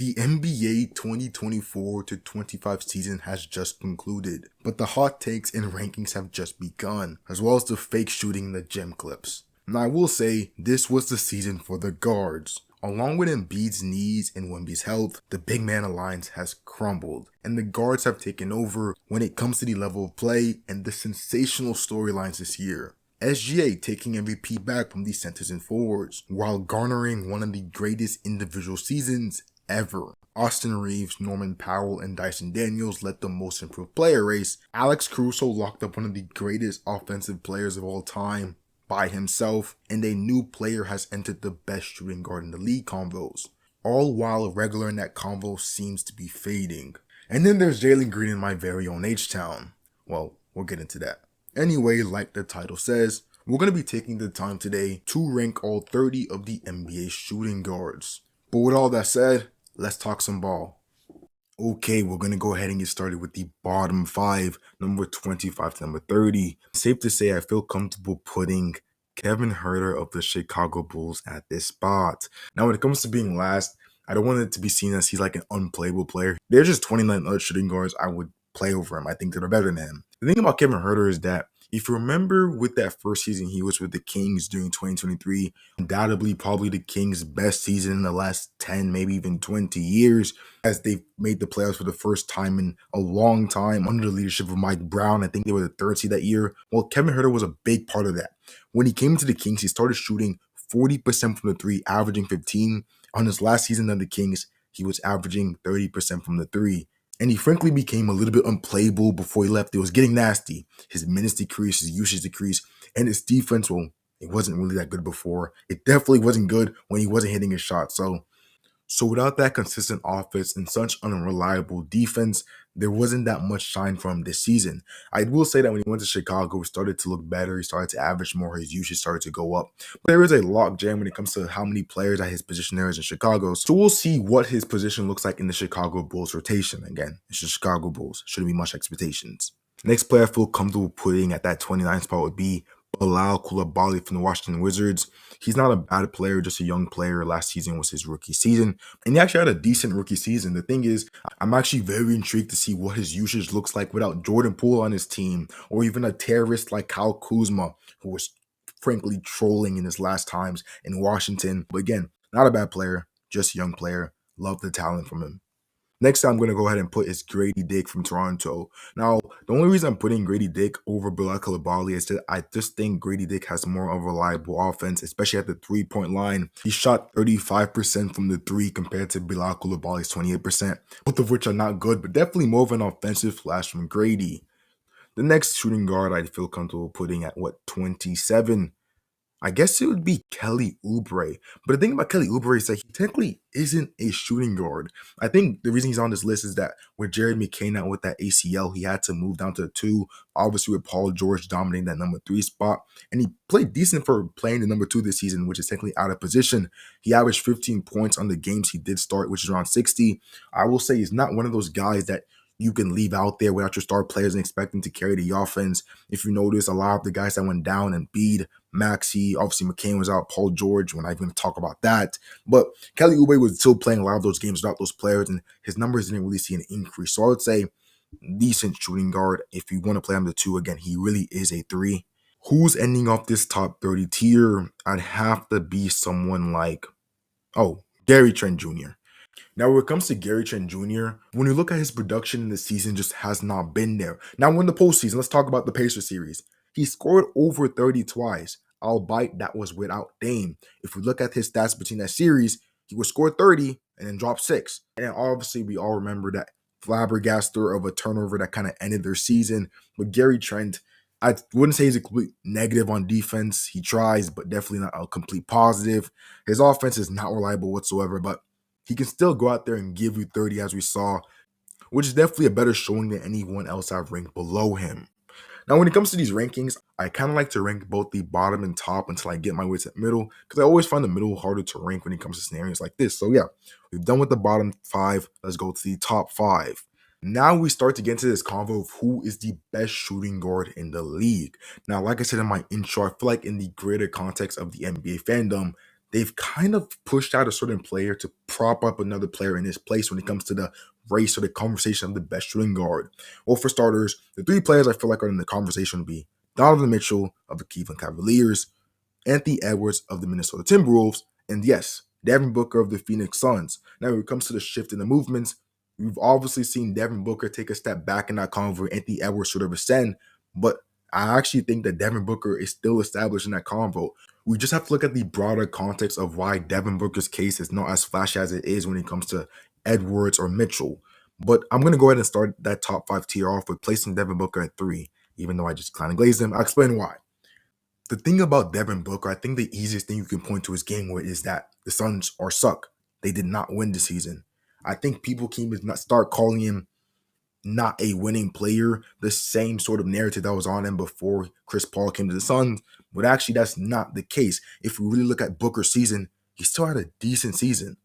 The NBA 2024 to 25 season has just concluded, but the hot takes and rankings have just begun, as well as the fake shooting in the gym clips. Now I will say, this was the season for the guards. Along with Embiid's knees and Wemby's health, the big man alliance has crumbled, and the guards have taken over when it comes to the level of play and the sensational storylines this year. SGA taking MVP back from the centers and forwards, while garnering one of the greatest individual seasons ever. Austin Reeves, Norman Powell, and Dyson Daniels led the most improved player race. Alex Caruso locked up one of the greatest offensive players of all time by himself, and a new player has entered the best shooting guard in the league convos. All while a regular in that convo seems to be fading. And then there's Jalen Green in my very own H-Town. Well, we'll get into that. Anyway, like the title says, we're going to be taking the time today to rank all 30 of the NBA shooting guards. But with all that said, let's talk some ball. Okay, we're going to go ahead and get started with the bottom 5, number 25 to number 30. Safe to say I feel comfortable putting Kevin Huerter of the Chicago Bulls at this spot. Now when it comes to being last, I don't want it to be seen as he's like an unplayable player. There's just 29 other shooting guards I would play over him. I think that are better than him. The thing about Kevin Huerter is that if you remember with that first season he was with the Kings during 2023, undoubtedly probably the Kings' best season in the last 10, maybe even 20 years, as they made the playoffs for the first time in a long time under the leadership of Mike Brown. I think they were the 3rd seed that year. Well, Kevin Huerter was a big part of that. When he came to the Kings, he started shooting 40% from the 3, averaging 15. On his last season of the Kings, he was averaging 30% from the 3. And he frankly became a little bit unplayable before he left. It was getting nasty. His minutes decreased, his usage decreased, and his defense, well, it wasn't really that good before. It definitely wasn't good when he wasn't hitting his shot. So without that consistent offense and such unreliable defense, there wasn't that much shine from him this season. I will say that when he went to Chicago, he started to look better. He started to average more. His usage started to go up. But there is a logjam when it comes to how many players at his position there is in Chicago. So we'll see what his position looks like in the Chicago Bulls rotation. Again, it's the Chicago Bulls. Shouldn't be much expectations. Next player I feel comfortable putting at that 29 spot would be Bilal Coulibaly from the Washington Wizards. He's not a bad player, just a young player. Last season was his rookie season, and he actually had a decent rookie season. The thing is, I'm actually very intrigued to see what his usage looks like without Jordan Poole on his team, or even a terrorist like Kyle Kuzma, who was frankly trolling in his last times in Washington. But again, not a bad player, just a young player. Love the talent from him. Next I'm going to go ahead and put is Grady Dick from Toronto. Now, the only reason I'm putting Grady Dick over Bilal Coulibaly is that I just think Grady Dick has more of a reliable offense, especially at the three-point line. He shot 35% from the 3 compared to Bilal Coulibaly's 28%, both of which are not good, but definitely more of an offensive flash from Grady. The next shooting guard I feel comfortable putting at, 27? I guess it would be Kelly Oubre. But the thing about Kelly Oubre is that he technically isn't a shooting guard. I think the reason he's on this list is that with Jared McCain out with that ACL, he had to move down to the 2. Obviously with Paul George dominating that number 3 spot. And he played decent for playing the number 2 this season, which is technically out of position. He averaged 15 points on the games he did start, which is around 60. I will say he's not one of those guys that you can leave out there without your star players and expect them to carry the offense. If you notice, a lot of the guys that went down, Embiid, Maxey, obviously McCain was out, Paul George, we're not even going to talk about that. But Kelly Oubre was still playing a lot of those games without those players, and his numbers didn't really see an increase. So I would say decent shooting guard. If you want to play him the 2, again, he really is a 3. Who's ending off this top 30 tier? I'd have to be someone like, Gary Trent Jr. Now, when it comes to Gary Trent Jr., when you look at his production in the season, just has not been there. Now, in the postseason, let's talk about the Pacers series. He scored over 30 twice, albeit that was without Dame. If we look at his stats between that series, he would score 30 and then drop 6. And obviously, we all remember that flabbergaster of a turnover that kind of ended their season. But Gary Trent, I wouldn't say he's a complete negative on defense. He tries, but definitely not a complete positive. His offense is not reliable whatsoever, but he can still go out there and give you 30 as we saw, which is definitely a better showing than anyone else I've ranked below him. Now, when it comes to these rankings, I kind of like to rank both the bottom and top until I get my way to the middle, because I always find the middle harder to rank when it comes to scenarios like this. So yeah, we've done with the bottom 5. Let's go to the top 5. Now we start to get into this convo of who is the best shooting guard in the league. Now, like I said in my intro, I feel like in the greater context of the NBA fandom, they've kind of pushed out a certain player to prop up another player in his place when it comes to the race or the conversation of the best shooting guard. Well, for starters, the three players I feel like are in the conversation would be Donovan Mitchell of the Cleveland Cavaliers, Anthony Edwards of the Minnesota Timberwolves, and yes, Devin Booker of the Phoenix Suns. Now, when it comes to the shift in the movements, we've obviously seen Devin Booker take a step back in that convo, Anthony Edwards sort of ascend, but I actually think that Devin Booker is still established in that convo. We just have to look at the broader context of why Devin Booker's case is not as flashy as it is when it comes to Edwards or Mitchell. But I'm going to go ahead and start that top five tier off with placing Devin Booker at 3, even though I just kind of glazed him. I'll explain why. The thing about Devin Booker, I think the easiest thing you can point to his game with is that the Suns are suck. They did not win the season. I think people can not start calling him not a winning player, the same sort of narrative that was on him before Chris Paul came to the Suns. But actually, that's not the case. If we really look at Booker's season, he still had a decent season.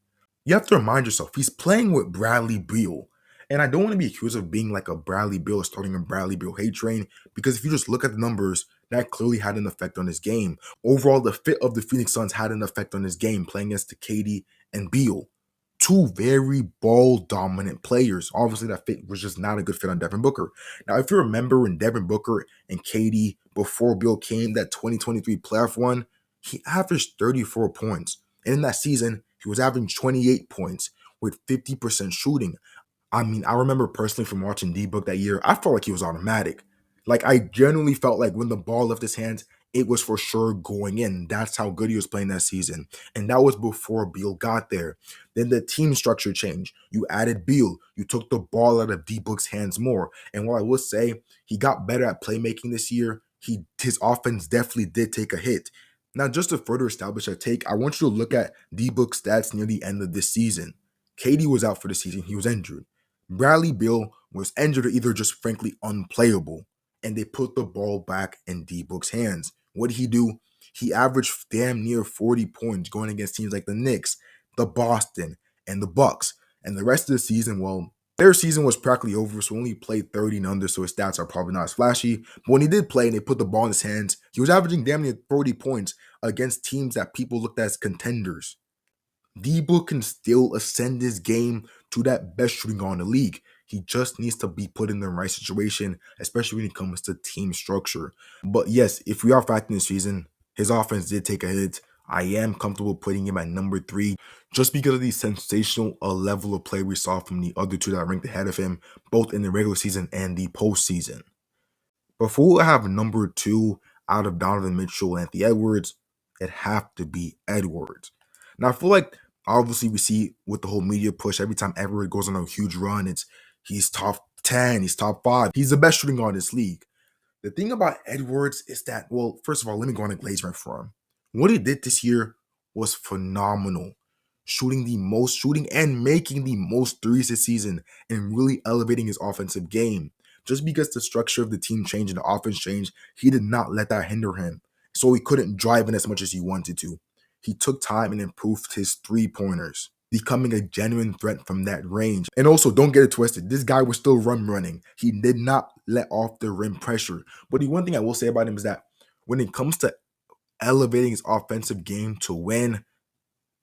You have to remind yourself, he's playing with Bradley Beal. And I don't want to be accused of being like a Bradley Beal, starting a Bradley Beal hate train, because if you just look at the numbers, that clearly had an effect on his game. Overall, the fit of the Phoenix Suns had an effect on his game, playing against the KD and Beal. Two very ball-dominant players. Obviously, that fit was just not a good fit on Devin Booker. Now, if you remember when Devin Booker and KD, before Beal came, that 2023 playoff run, he averaged 34 points. And in that season, he was averaging 28 points with 50% shooting. I mean, I remember personally from watching D-Book that year, I felt like he was automatic. Like, I genuinely felt like when the ball left his hands, it was for sure going in. That's how good he was playing that season. And that was before Beal got there. Then the team structure changed. You added Beal. You took the ball out of D-Book's hands more. And while I will say he got better at playmaking this year, his offense definitely did take a hit. Now, just to further establish a take, I want you to look at D-Book's stats near the end of this season. KD was out for the season. He was injured. Bradley Beal was injured or either just frankly unplayable, and they put the ball back in D-Book's hands. What did he do? He averaged damn near 40 points going against teams like the Knicks, the Boston, and the Bucks. And the rest of the season, well, their season was practically over, so only played 30 and under, so his stats are probably not as flashy. But when he did play and they put the ball in his hands, he was averaging damn near 40 points against teams that people looked at as contenders. D-Book can still ascend his game to that best shooting guard in the league. He just needs to be put in the right situation, especially when it comes to team structure. But yes, if we are factoring this season, his offense did take a hit. I am comfortable putting him at number 3 just because of the sensational level of play we saw from the other two that ranked ahead of him, both in the regular season and the postseason. Before I have number 2 out of Donovan Mitchell and Anthony Edwards, it have to be Edwards. Now, I feel like obviously we see with the whole media push, every time Edwards goes on a huge run, he's top 10, he's top 5. He's the best shooting guard in this league. The thing about Edwards is that, well, first of all, let me go on a glaze rant for him. What he did this year was phenomenal. Shooting and making the most threes this season and really elevating his offensive game. Just because the structure of the team changed and the offense changed, he did not let that hinder him. So he couldn't drive in as much as he wanted to. He took time and improved his three-pointers, becoming a genuine threat from that range. And also, don't get it twisted, this guy was still running. He did not let off the rim pressure. But the one thing I will say about him is that when it comes to elevating his offensive game to win,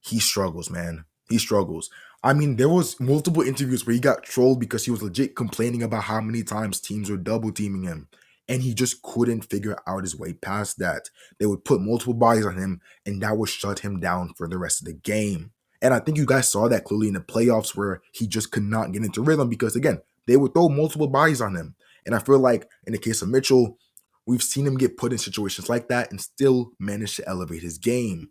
he struggles, man. He struggles. I mean, there was multiple interviews where he got trolled because he was legit complaining about how many times teams were double teaming him. And he just couldn't figure out his way past that. They would put multiple bodies on him, and that would shut him down for the rest of the game. And I think you guys saw that clearly in the playoffs where he just could not get into rhythm because, again, they would throw multiple bodies on him. And I feel like in the case of Mitchell, we've seen him get put in situations like that and still manage to elevate his game,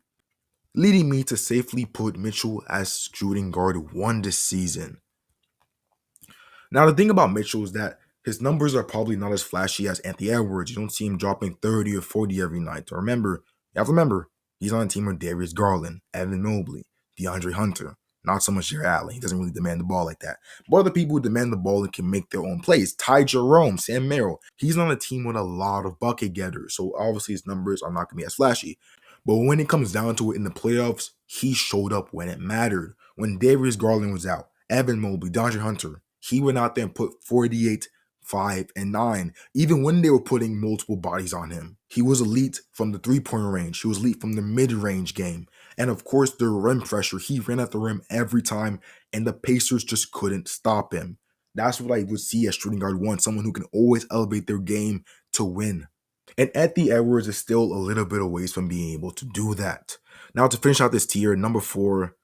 leading me to safely put Mitchell as shooting guard 1 this season. Now, the thing about Mitchell is that his numbers are probably not as flashy as Anthony Edwards. You don't see him dropping 30 or 40 every night. You have to remember, he's on a team with Darius Garland, Evan Mobley, DeAndre Hunter, not so much Jared Allen. He doesn't really demand the ball like that. But other people who demand the ball and can make their own plays. Ty Jerome, Sam Merrill. He's on a team with a lot of bucket getters. So obviously his numbers are not going to be as flashy. But when it comes down to it in the playoffs, he showed up when it mattered. When Darius Garland was out, Evan Mobley, DeAndre Hunter, he went out there and put 48, 5, and 9, even when they were putting multiple bodies on him. He was elite from the three-point range. He was elite from the mid-range game. And of course, the rim pressure. He ran at the rim every time, and the Pacers just couldn't stop him. That's what I would see as shooting guard one, someone who can always elevate their game to win. And Anthony Edwards is still a little bit away from being able to do that. Now, to finish out this tier, number 4,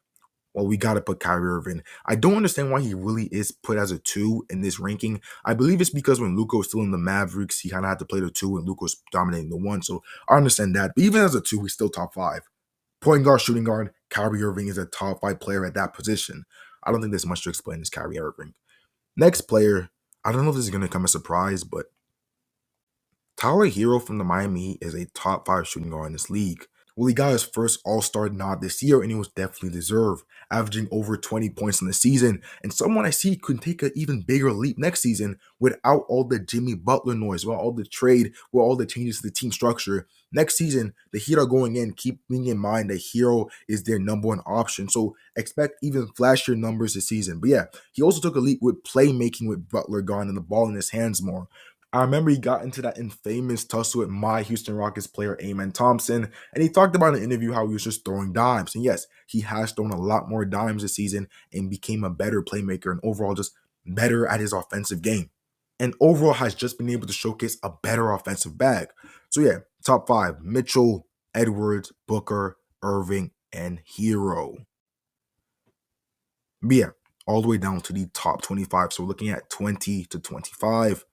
well, we got to put Kyrie Irving. I don't understand why he really is put as a 2 in this ranking. I believe it's because when Luka was still in the Mavericks, he kind of had to play the 2 and Luka was dominating the 1. So I understand that. But even as a 2, he's still top 5. Point guard, shooting guard, Kyrie Irving is a top 5 player at that position. I don't think there's much to explain as Kyrie Irving. Next player, I don't know if this is going to come as a surprise, but Tyler Hero from the Miami Heat is a top 5 shooting guard in this league. Well, he got his first All-Star nod this year, and he was definitely deserved, averaging over 20 points in the season, and someone I see could take an even bigger leap next season without all the Jimmy Butler noise, without all the trade, with all the changes to the team structure. Next season, the Heat are going in, keeping in mind that Hero is their number 1 option, so expect even flashier numbers this season. But yeah, he also took a leap with playmaking with Butler gone and the ball in his hands more. I remember he got into that infamous tussle with my Houston Rockets player, Amen Thompson, and he talked about in an interview how he was just throwing dimes. And yes, he has thrown a lot more dimes this season and became a better playmaker and overall just better at his offensive game. And overall has just been able to showcase a better offensive bag. So yeah, top 5, Mitchell, Edwards, Booker, Irving, and Hero. But yeah, all the way down to the top 25. So we're looking at 20 to 25.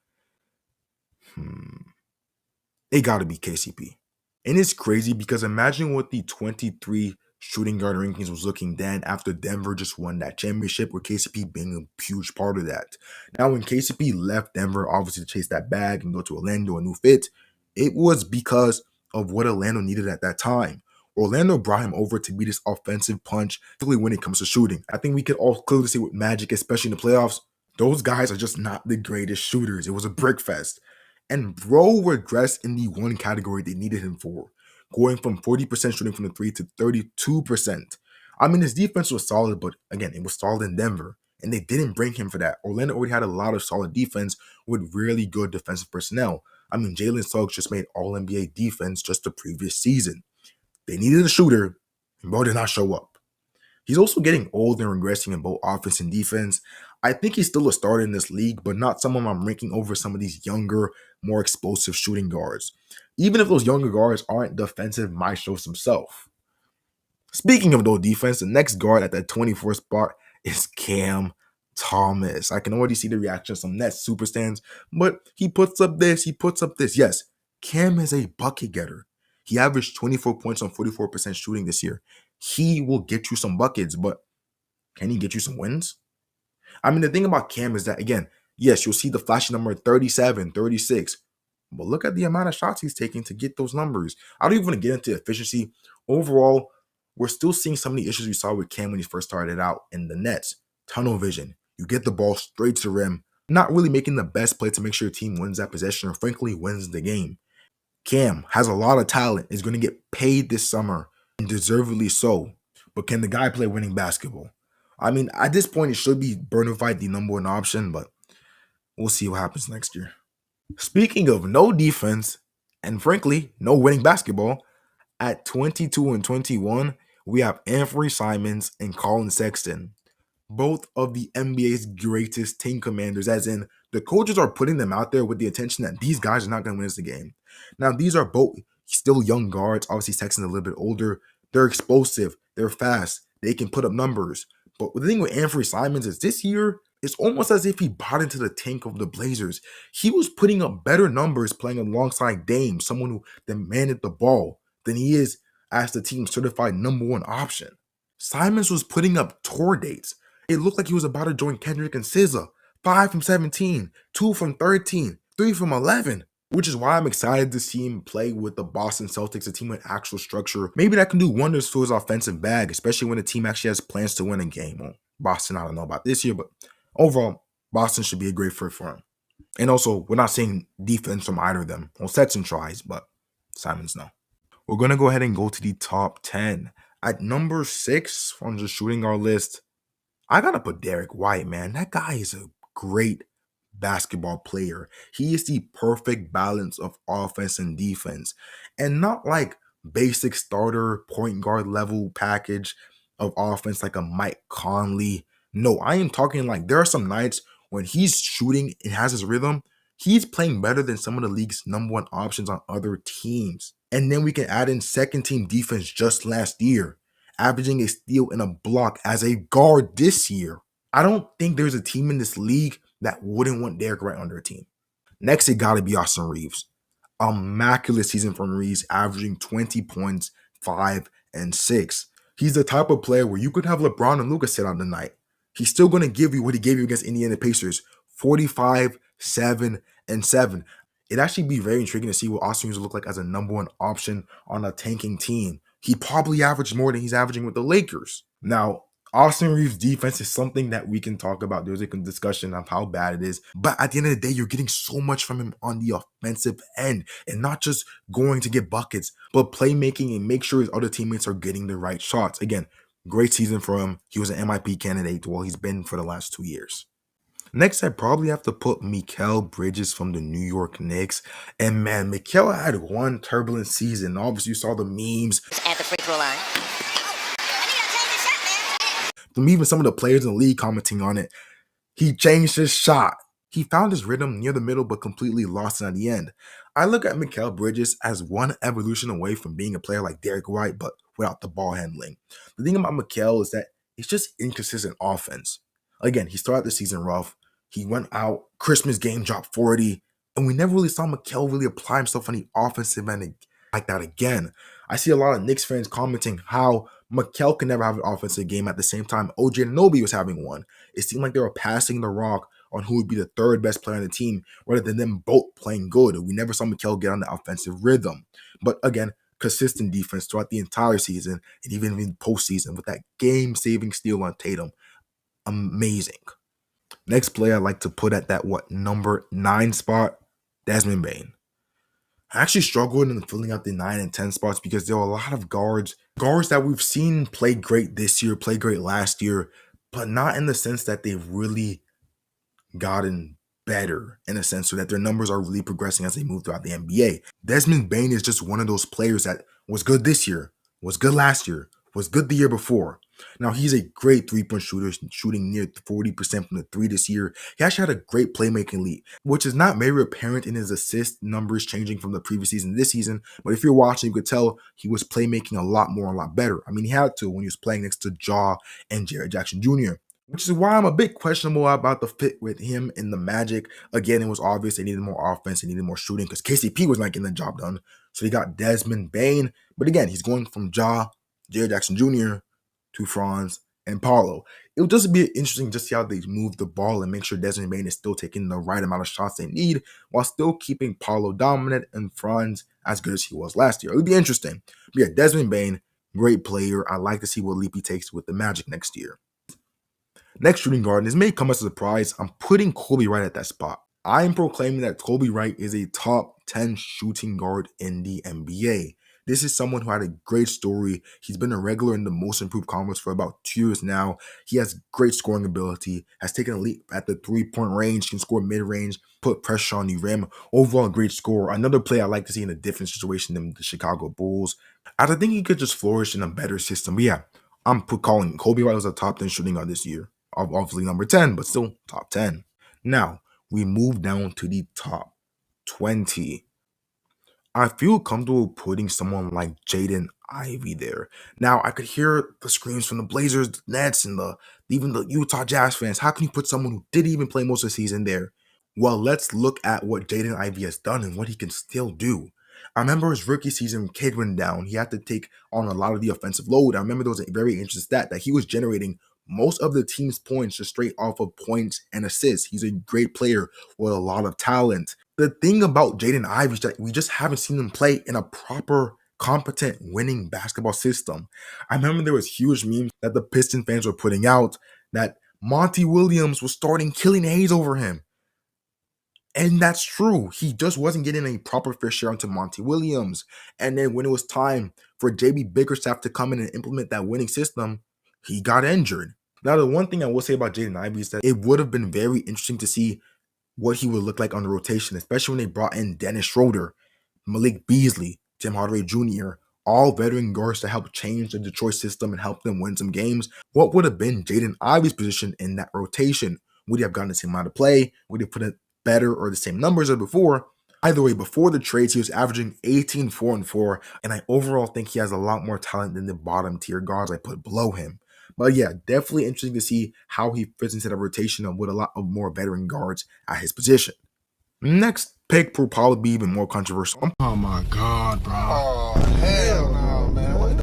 It got to be KCP. And it's crazy because imagine what the 23 shooting guard rankings was looking then after Denver just won that championship, with KCP being a huge part of that. Now, when KCP left Denver, obviously to chase that bag and go to Orlando, a new fit, it was because of what Orlando needed at that time. Orlando brought him over to be this offensive punch, particularly when it comes to shooting. I think we could all clearly see with Magic, especially in the playoffs, those guys are just not the greatest shooters. It was a brick fest. And bro regressed in the one category they needed him for, going from 40% shooting from the 3 to 32%. I mean, his defense was solid, but again, it was solid in Denver, and they didn't bring him for that. Orlando already had a lot of solid defense with really good defensive personnel. I mean, Jalen Suggs just made All-NBA defense just the previous season. They needed a shooter, and bro did not show up. He's also getting old and regressing in both offense and defense. I think he's still a starter in this league, but not someone I'm ranking over some of these younger, more explosive shooting guards. Even if those younger guards aren't defensive maestros themselves. Speaking of those defense, the next guard at that 24th spot is Cam Thomas. I can already see the reaction of some Nets super stands, but he puts up this, he puts up this. Yes, Cam is a bucket getter. He averaged 24 points on 44% shooting this year. He will get you some buckets, but can he get you some wins? I mean, the thing about Cam is that, again, yes, you'll see the flashy number 37, 36, but look at the amount of shots he's taking to get those numbers. I don't even want to get into efficiency. Overall, we're still seeing some of the issues we saw with Cam when he first started out in the Nets. Tunnel vision. You get the ball straight to the rim, not really making the best play to make sure your team wins that possession or frankly wins the game. Cam has a lot of talent, is going to get paid this summer, and deservedly so. But can the guy play winning basketball? I mean, at this point, it should be Bernard the number 1 option, but we'll see what happens next year. Speaking of no defense, and frankly, no winning basketball, at 22 and 21, we have Anthony Simons and Colin Sexton, both of the NBA's greatest team commanders, as in the coaches are putting them out there with the intention that these guys are not going to win us the game. Now, these are both still young guards. Obviously, Sexton's a little bit older. They're explosive. They're fast. They can put up numbers. But the thing with Anthony Simons is this year, it's almost as if he bought into the tank of the Blazers. He was putting up better numbers playing alongside Dame, someone who demanded the ball, than he is as the team's certified number 1 option. Simons was putting up tour dates. It looked like he was about to join Kendrick and SZA. 5 from 17, 2 from 13, 3 from 11. Which is why I'm excited to see him play with the Boston Celtics, a team with actual structure. Maybe that can do wonders for his offensive bag, especially when the team actually has plans to win a game. Well, Boston, I don't know about this year, but overall, Boston should be a great fit for him. And also, we're not seeing defense from either of them. Well, Sexton tries, but Simons no. We're going to go ahead and go to the top 10. At number 6 on the shooting guard list, I got to put Derek White, man. That guy is a great basketball player. He is the perfect balance of offense and defense. And not like basic starter point guard level package of offense like a Mike Conley. No, I am talking like there are some nights when he's shooting and has his rhythm, he's playing better than some of the league's number one options on other teams. And then we can add in second team defense just last year, averaging a steal and a block as a guard this year. I don't think there's a team in this league that wouldn't want Derrick White on their team. Next, it gotta be Austin Reeves. Immaculate season from Reeves, averaging 20 points, 5 and 6. He's the type of player where you could have LeBron and Luka sit out the night. He's still gonna give you what he gave you against Indiana Pacers: 45, 7 and 7. It'd actually be very intriguing to see what Austin Reeves would look like as a number one option on a tanking team. He probably averaged more than he's averaging with the Lakers. Now, Austin Reeves' defense is something that we can talk about. There's a discussion of how bad it is. But at the end of the day, you're getting so much from him on the offensive end, and not just going to get buckets, but playmaking and make sure his other teammates are getting the right shots. Again, great season for him. He was an MIP candidate. Well, he's been for the last 2 years. Next, I probably have to put Mikal Bridges from the New York Knicks. And man, Mikal had one turbulent season. Obviously, you saw the memes. At the free throw line. From even some of the players in the league commenting on it. He changed his shot. He found his rhythm near the middle, but completely lost it at the end. I look at Mikal Bridges as one evolution away from being a player like Derrick White, but without the ball handling. The thing about Mikal is that it's just inconsistent offense. Again, he started the season rough. He went out, Christmas game, dropped 40, and we never really saw Mikal really apply himself on the offensive end like that again. I see a lot of Knicks fans commenting how Mikal can never have an offensive game at the same time OJ Anunoby was having one. It seemed like they were passing the rock on who would be the third best player on the team rather than them both playing good. We never saw Mikal get on the offensive rhythm. But again, consistent defense throughout the entire season and even in postseason with that game-saving steal on Tatum. Amazing. Next player I'd like to put at that number 9 spot, Desmond Bane. I actually struggled in filling out the 9 and 10 spots because there were a lot of guards that we've seen play great this year, play great last year, but not in the sense that they've really gotten better in a sense so that their numbers are really progressing as they move throughout the NBA. Desmond Bane is just one of those players that was good this year, was good last year, was good the year before. Now, he's a great three-point shooter, shooting near 40% from the three this year. He actually had a great playmaking lead, which is not very apparent in his assist numbers changing from the previous season to this season. But if you're watching, you could tell he was playmaking a lot more, a lot better. I mean, he had to when he was playing next to Ja and Jared Jackson Jr., which is why I'm a bit questionable about the fit with him in the Magic. Again, it was obvious they needed more offense, they needed more shooting because KCP was not getting the job done. So they got Desmond Bane. But again, he's going from Ja, Jared Jackson Jr., to Franz and Paulo. It would just be interesting to see how they move the ball and make sure Desmond Bane is still taking the right amount of shots they need while still keeping Paulo dominant and Franz as good as he was last year. It would be interesting. But yeah, Desmond Bane, great player. I like to see what leap he takes with the Magic next year. Next shooting guard, and this may come as a surprise, I'm putting Kobe Wright at that spot. I am proclaiming that Kobe Wright is a top 10 shooting guard in the NBA. This is someone who had a great story. He's been a regular in the most improved conference for about 2 years now. He has great scoring ability, has taken a leap at the three-point range, can score mid-range, put pressure on the rim. Overall, a great scorer. Another player I like to see in a different situation than the Chicago Bulls. I think he could just flourish in a better system. But yeah, I'm calling Kobe Wright was a top 10 shooting guard this year. Obviously number 10, but still top 10. Now, we move down to the top 20. I feel comfortable putting someone like Jaden Ivey there. Now, I could hear the screams from the Blazers, the Nets, and even the Utah Jazz fans. How can you put someone who didn't even play most of the season there? Well, let's look at what Jaden Ivey has done and what he can still do. I remember his rookie season when Cade went down. He had to take on a lot of the offensive load. I remember there was a very interesting stat that he was generating most of the team's points just straight off of points and assists. He's a great player with a lot of talent. The thing about Jaden Ivey is that we just haven't seen him play in a proper, competent, winning basketball system. I remember there was huge memes that the Piston fans were putting out that Monty Williams was starting Killing Hayes over him. And that's true. He just wasn't getting a proper fair share onto Monty Williams. And then when it was time for JB Bickerstaff to come in and implement that winning system, he got injured. Now, the one thing I will say about Jaden Ivey is that it would have been very interesting to see what he would look like on the rotation, especially when they brought in Dennis Schroeder, Malik Beasley, Tim Hardaway Jr., all veteran guards to help change the Detroit system and help them win some games, what would have been Jaden Ivey's position in that rotation? Would he have gotten the same amount of play? Would he put it better or the same numbers as before? Either way, before the trades, he was averaging 18, 4, and 4, and I overall think he has a lot more talent than the bottom tier guards I put below him. But yeah, definitely interesting to see how he fits into the rotation with a lot of more veteran guards at his position. Next pick will probably be even more controversial. Oh my God, bro. Oh, hell no, man.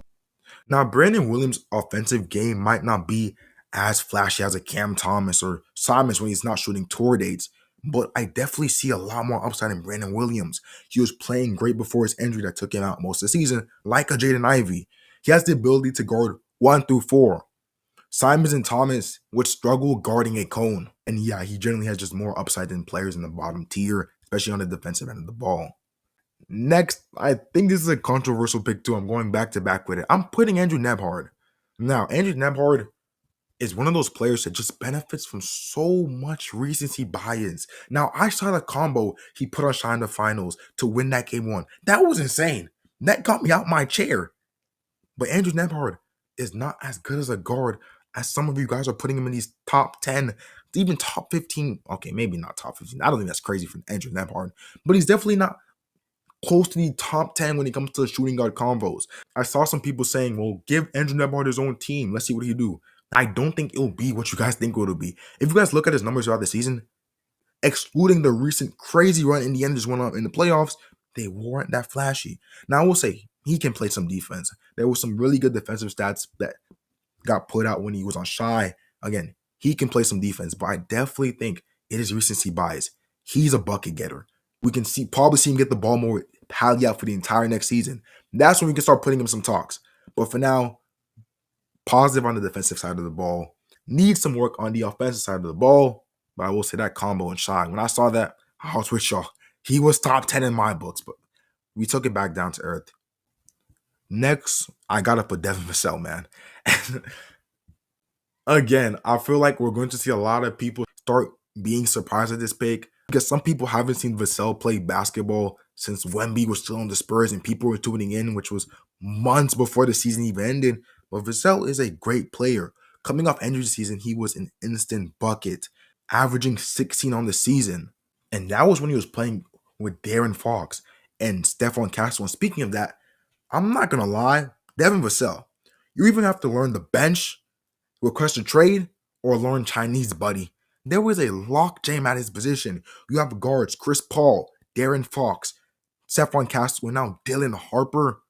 Now, Brandon Williams' offensive game might not be as flashy as a Cam Thomas or Simons when he's not shooting tour dates, but I definitely see a lot more upside in Brandon Williams. He was playing great before his injury that took him out most of the season, like a Jaden Ivey. He has the ability to guard 1 through 4. Simons and Thomas would struggle guarding a cone. And yeah, he generally has just more upside than players in the bottom tier, especially on the defensive end of the ball. Next, I think this is a controversial pick too. I'm going back to back with it. I'm putting Andrew Nebhard. Now, Andrew Nebhard is one of those players that just benefits from so much recency bias. Now, I saw the combo he put on Shine the Finals to win that game one. That was insane. That got me out my chair. But Andrew Nebhard is not as good as a guard as some of you guys are putting him in these top 10, even top 15. Okay, maybe not top 15. I don't think that's crazy for Andrew Nebhard, but he's definitely not close to the top 10 when it comes to shooting guard combos. I saw some people saying, well, give Andrew Nebhard his own team. Let's see what he do. I don't think it'll be what you guys think it'll be. If you guys look at his numbers throughout the season, excluding the recent crazy run in the end just went up in the playoffs, they weren't that flashy. Now, I will say, he can play some defense. There were some really good defensive stats that got put out when he was on Shy. Again, he can play some defense, but I definitely think it is recency bias. He's a bucket getter. We can probably see him get the ball more with Pally out for the entire next season. That's when we can start putting him some talks. But for now, positive on the defensive side of the ball. Needs some work on the offensive side of the ball. But I will say that combo and Shy, when I saw that, I was with y'all. He was top 10 in my books, but we took it back down to earth. Next, I got to put Devin Vassell, man. Again, I feel like we're going to see a lot of people start being surprised at this pick because some people haven't seen Vassell play basketball since Wemby was still on the Spurs and people were tuning in, which was months before the season even ended. But Vassell is a great player. Coming off injury season, he was an instant bucket, averaging 16 on the season. And that was when he was playing with Darren Fox and Stephon Castle. And speaking of that, I'm not going to lie, Devin Vassell, you even have to learn the bench, request a trade, or learn Chinese, buddy. There was a lock jam at his position. You have guards Chris Paul, Darren Fox, Stephon Castle, and now Dylan Harper.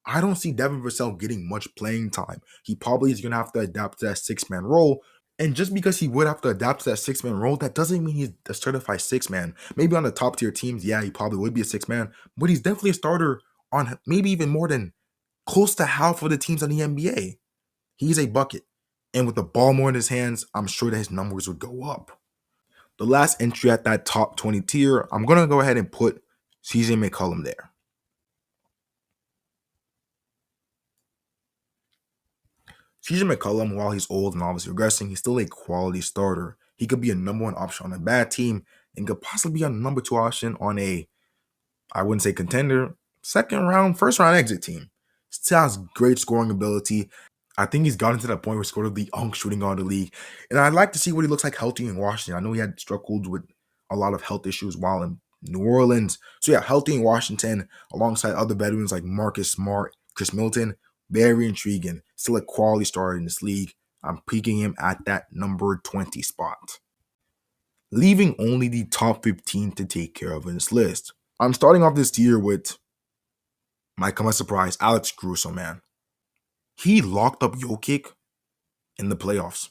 I don't see Devin Vassell getting much playing time. He probably is going to have to adapt to that six-man role. And just because he would have to adapt to that six-man role, that doesn't mean he's a certified six-man. Maybe on the top-tier teams, yeah, he probably would be a six-man, but he's definitely a starter on maybe even more than close to half of the teams in the NBA. He's a bucket. And with the ball more in his hands, I'm sure that his numbers would go up. The last entry at that top 20 tier, I'm going to go ahead and put CJ McCollum there. CJ McCollum, while he's old and obviously regressing, he's still a quality starter. He could be a number one option on a bad team and could possibly be a number two option on a, I wouldn't say contender, second round, first round exit team. Still has great scoring ability. I think he's gotten to that point where he's sort of the shooting guard of the league. And I'd like to see what he looks like healthy in Washington. I know he had struggled with a lot of health issues while in New Orleans. So yeah, healthy in Washington alongside other veterans like Marcus Smart, Chris Middleton. Very intriguing. Still a quality starter in this league. I'm picking him at that number 20 spot. Leaving only the top 15 to take care of in this list. I'm starting off this tier with, might come as a surprise, Alex Caruso, man. He locked up Jokic in the playoffs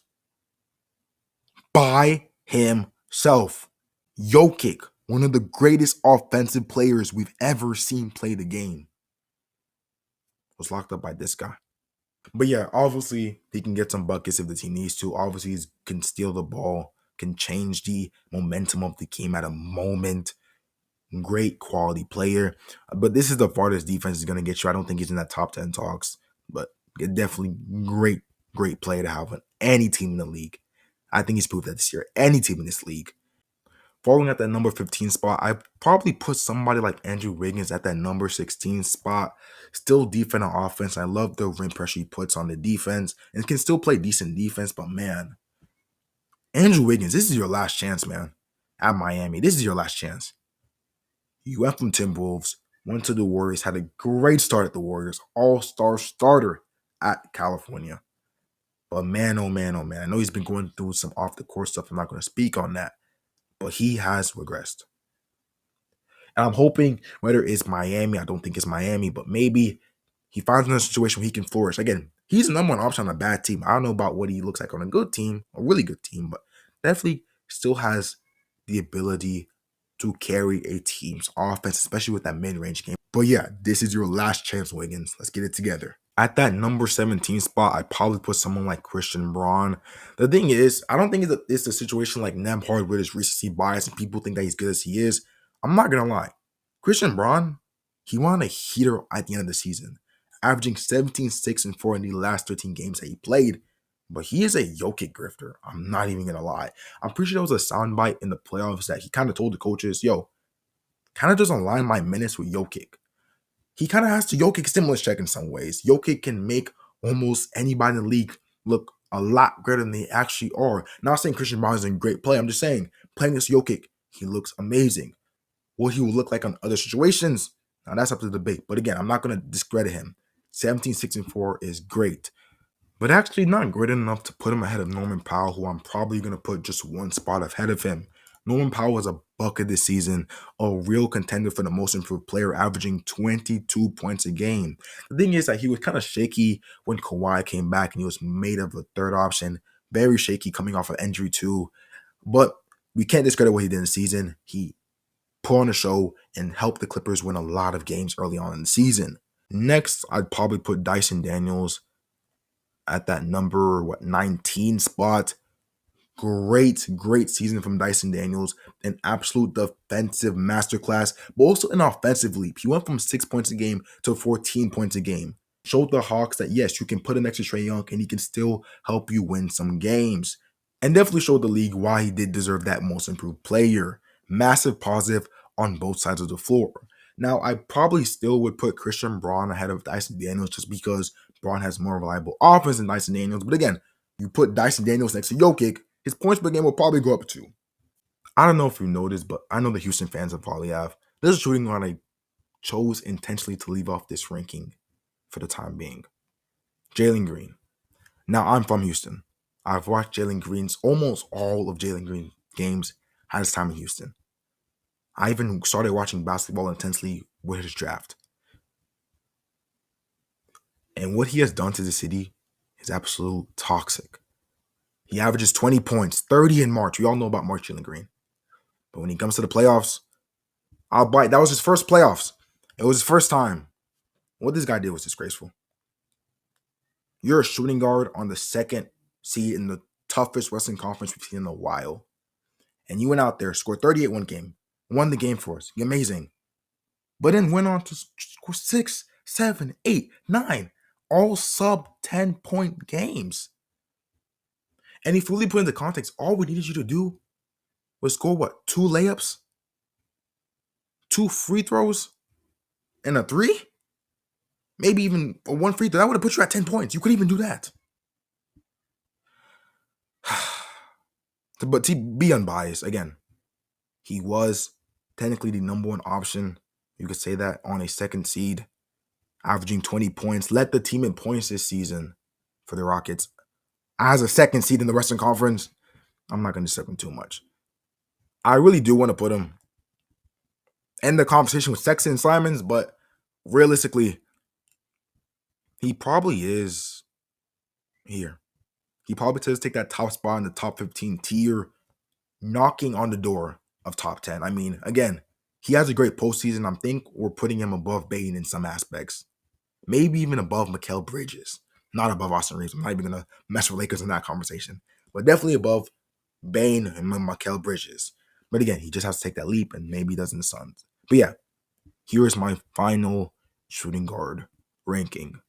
by himself. Jokic, one of the greatest offensive players we've ever seen play the game, was locked up by this guy. But yeah, obviously, he can get some buckets if the team needs to. Obviously, he can steal the ball, can change the momentum of the game at a moment. Great quality player. But this is the farthest defense is going to get you. I don't think he's in that top 10 talks. But definitely great player to have on any team in the league. I think he's proved that this year. Any team in this league. Following at that number 15 spot, I probably put somebody like Andrew Wiggins at that number 16 spot. Still deep on offense. I love the rim pressure he puts on the defense and can still play decent defense. But man, Andrew Wiggins, this is your last chance, man. At Miami, this is your last chance. You went from Timberwolves, went to the Warriors, had a great start at the Warriors, all-star starter at California. But man, oh man, oh man, I know he's been going through some off-the-court stuff. I'm not going to speak on that. But he has regressed. And I'm hoping, whether it's Miami, I don't think it's Miami, but maybe he finds another situation where he can flourish. Again, he's the number one option on a bad team. I don't know about what he looks like on a good team, a really good team, but definitely still has the ability to carry a team's offense, especially with that mid-range game. But yeah, this is your last chance, Wiggins. Let's get it together. At that number 17 spot, I'd probably put someone like Christian Braun. The thing is, I don't think it's a situation like Nemhard with his recency bias and people think that he's good as he is. I'm not going to lie. Christian Braun, he won a heater at the end of the season, averaging 17, 6, and 4 in the last 13 games that he played. But he is a Jokic grifter. I'm not even going to lie. I'm pretty sure there was a soundbite in the playoffs that he kind of told the coaches, yo, kind of just align my minutes with Jokic. He kind of has to Jokic stimulus check in some ways. Jokic can make almost anybody in the league look a lot greater than they actually are. Not saying Christian Braun is a great play. I'm just saying, playing against Jokic, he looks amazing. What he will look like on other situations, now that's up to debate. But again, I'm not going to discredit him. 17, 6, and 4 is great. But actually not great enough to put him ahead of Norman Powell, who I'm probably going to put just one spot ahead of him. Norman Powell was a bucket this season, a real contender for the most improved player, averaging 22 points a game. The thing is that he was kind of shaky when Kawhi came back and he was made of a third option. Very shaky coming off of injury too. But we can't discredit what he did in the season. He put on a show and helped the Clippers win a lot of games early on in the season. Next, I'd probably put Dyson Daniels at that number 19 spot. Great season from Dyson Daniels. An absolute defensive masterclass, but also an offensive leap. He went from 6 points a game to 14 points a game. Showed the Hawks that yes, you can put an extra Trae Young and he can still help you win some games. And definitely showed the league why he did deserve that most improved player. Massive positive on both sides of the floor. Now, I probably still would put Christian Braun ahead of Dyson Daniels just because Braun has more reliable offense than Dyson Daniels. But again, you put Dyson Daniels next to Jokic, his points per game will probably go up too. I don't know if you noticed, but I know the Houston fans will probably have. This is a shooting guard I chose intentionally to leave off this ranking for the time being. Jalen Green. Now, I'm from Houston. I've watched Jalen Green's, almost all of Jalen Green's games at his time in Houston. I even started watching basketball intensely with his draft. And what he has done to the city is absolute toxic. He averages 20 points, 30 in March. We all know about March Jalen Green. But when he comes to the playoffs, I'll bite. That was his first playoffs. It was his first time. What this guy did was disgraceful. You're a shooting guard on the second seed in the toughest Western Conference we've seen in a while. And you went out there, scored 38 one game, won the game for us. You're amazing. But then went on to score 6, 7, 8, 9, all sub 10-point games. And if you really put into context, all we needed you to do was score 2 layups, 2 free throws, and a 3? Maybe even a 1 free throw. That would have put you at 10 points. You couldn't even do that. But to be unbiased, again, he was technically the number one option. You could say that on a second seed, averaging 20 points. Led the team in points this season for the Rockets. As a second seed in the Western Conference, I'm not going to step him too much. I really do want to put him in the conversation with Sexton and Simons, but realistically, he probably is here. He probably does take that top spot in the top 15 tier, knocking on the door of top 10. I mean, again, he has a great postseason. I think we're putting him above Bane in some aspects. Maybe even above Mikal Bridges. Not above Austin Reeves. I'm not even going to mess with Lakers in that conversation. But definitely above Bane and Mikal Bridges. But again, he just has to take that leap, and maybe he does in the Suns. But yeah, here is my final shooting guard ranking.